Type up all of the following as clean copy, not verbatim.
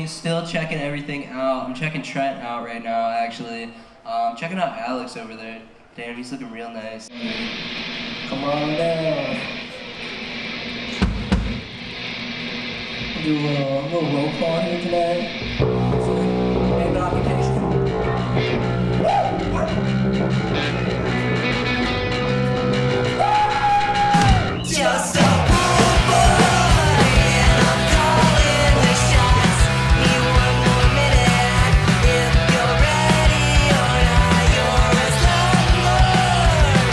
Still checking everything out. I'm checking Trent out right now, actually. Checking out Alex over there. Damn, he's looking real nice. Come on down. Do a little roll call here today. And occupation. Just a cool boy, and I'm calling the shots. Need one more minute. If you're ready or not, you're a slumlord.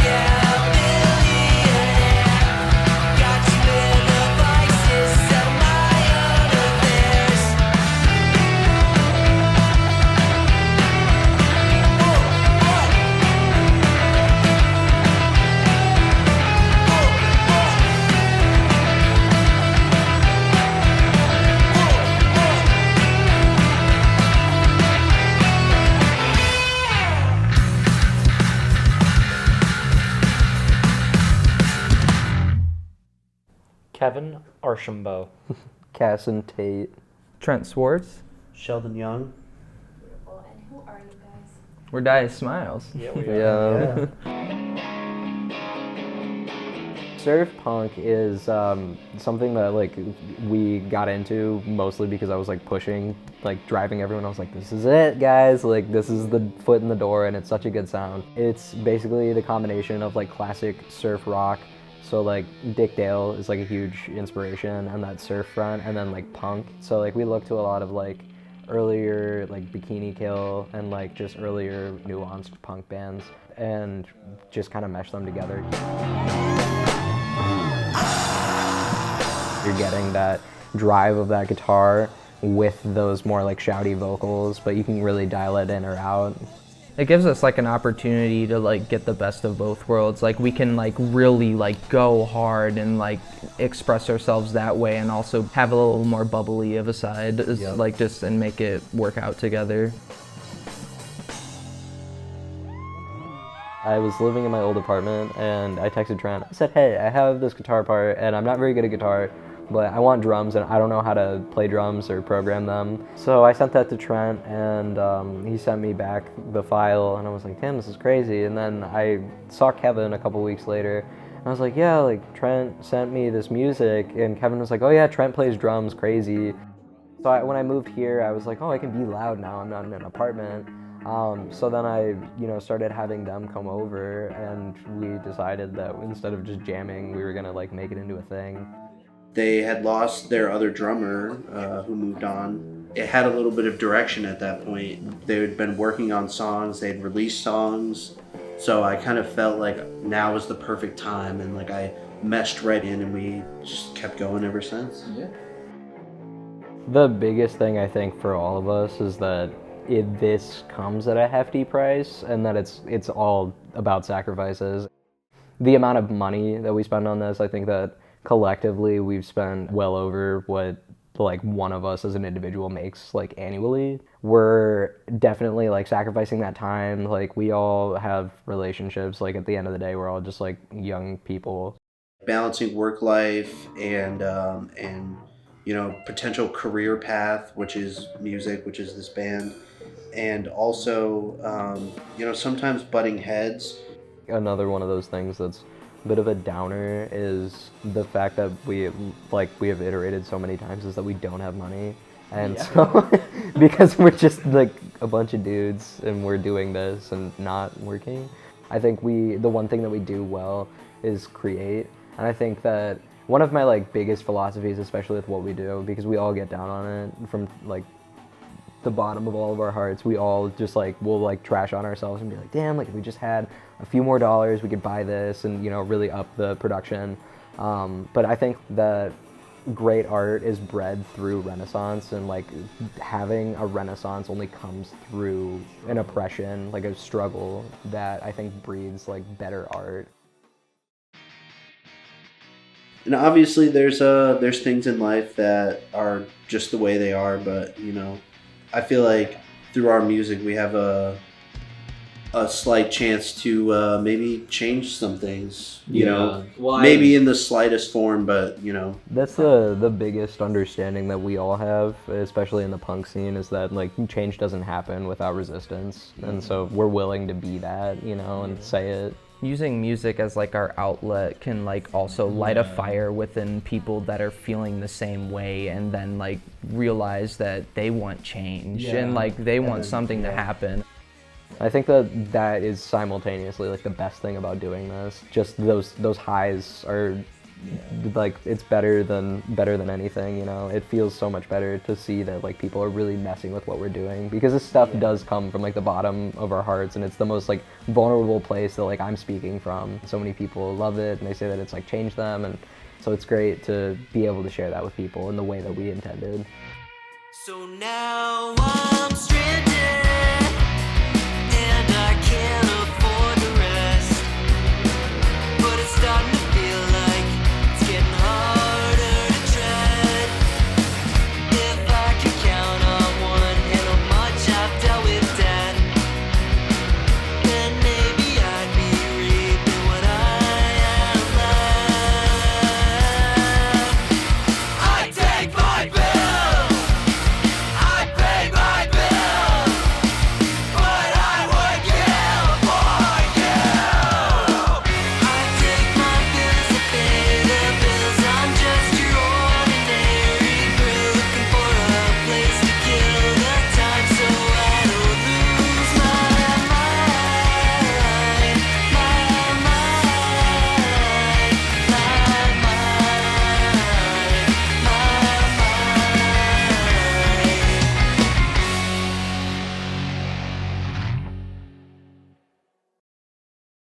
Yeah, billionaire. Got you in the vices of my own affairs. Kevin Archambault. Casson Tate. Trent Swartz. Sheldon Young. Beautiful. And who are you guys? We're Dire Smiles. Yeah, we are. Surf punk is something that like we got into mostly because I was like pushing, like driving everyone. I was like, this is it, guys. Like this is the foot in the door, and it's such a good sound. It's basically the combination of like classic surf rock. So like Dick Dale is like a huge inspiration on that surf front, and then like punk. So like we look to a lot of like earlier like Bikini Kill and like just earlier nuanced punk bands, and just kind of mesh them together. You're getting that drive of that guitar with those more like shouty vocals, but you can really dial it in or out. It gives us like an opportunity to like get the best of both worlds. Like we can like really like go hard and like express ourselves that way, and also have a little more bubbly of a side, like just and make it work out together. I was living in my old apartment and I texted Trent. I said, hey, I have this guitar part and I'm not very good at guitar, but I want drums and I don't know how to play drums or program them. So I sent that to Trent, and he sent me back the file, and I was like, damn, this is crazy. And then I saw Kevin a couple weeks later, and I was like, yeah, like Trent sent me this music, and Kevin was like, oh yeah, Trent plays drums crazy. So when I moved here, I was like, oh, I can be loud now, I'm not in an apartment. So then I, started having them come over, and we decided that instead of just jamming, we were gonna like make it into a thing. They had lost their other drummer who moved on. It had a little bit of direction at that point. They had been working on songs, they'd released songs. So I kind of felt like now was the perfect time, and like I meshed right in, and we just kept going ever since. Yeah. The biggest thing I think for all of us is that this comes at a hefty price, and that it's all about sacrifices. The amount of money that we spend on this, I think that collectively we've spent well over what like one of us as an individual makes like annually. We're definitely like sacrificing that time. Like we all have relationships. Like at the end of the day, we're all just like young people. Balancing work life and potential career path, which is music, which is this band, and also sometimes butting heads. Another one of those things that's a bit of a downer is the fact that we have iterated so many times is that we don't have money, and so because we're just like a bunch of dudes and we're doing this and not working. I think the one thing that we do well is create, and I think that one of my like biggest philosophies, especially with what we do, because we all get down on it from like the bottom of all of our hearts, we all just like we'll like trash on ourselves and be like, damn, like if we just had a few more dollars we could buy this and really up the production. But I think that great art is bred through Renaissance, and like having a Renaissance only comes through an oppression, like a struggle that I think breeds like better art. And obviously there's things in life that are just the way they are, but I feel like through our music we have a a slight chance to maybe change some things. You know, Well, maybe in the slightest form, but you know. That's the biggest understanding that we all have, especially in the punk scene, is that like change doesn't happen without resistance, and so we're willing to be that, you know, and say it. Using music as like our outlet can like also light a fire within people that are feeling the same way, and then like realize that they want change and like they want something to happen. I think that is simultaneously like the best thing about doing this. Just those highs are like it's better than anything, you know. It feels so much better to see that like people are really messing with what we're doing, because this stuff does come from like the bottom of our hearts, and it's the most like vulnerable place that like I'm speaking from. So many people love it, and they say that it's like changed them, and so it's great to be able to share that with people in the way that we intended. So now I'm stranded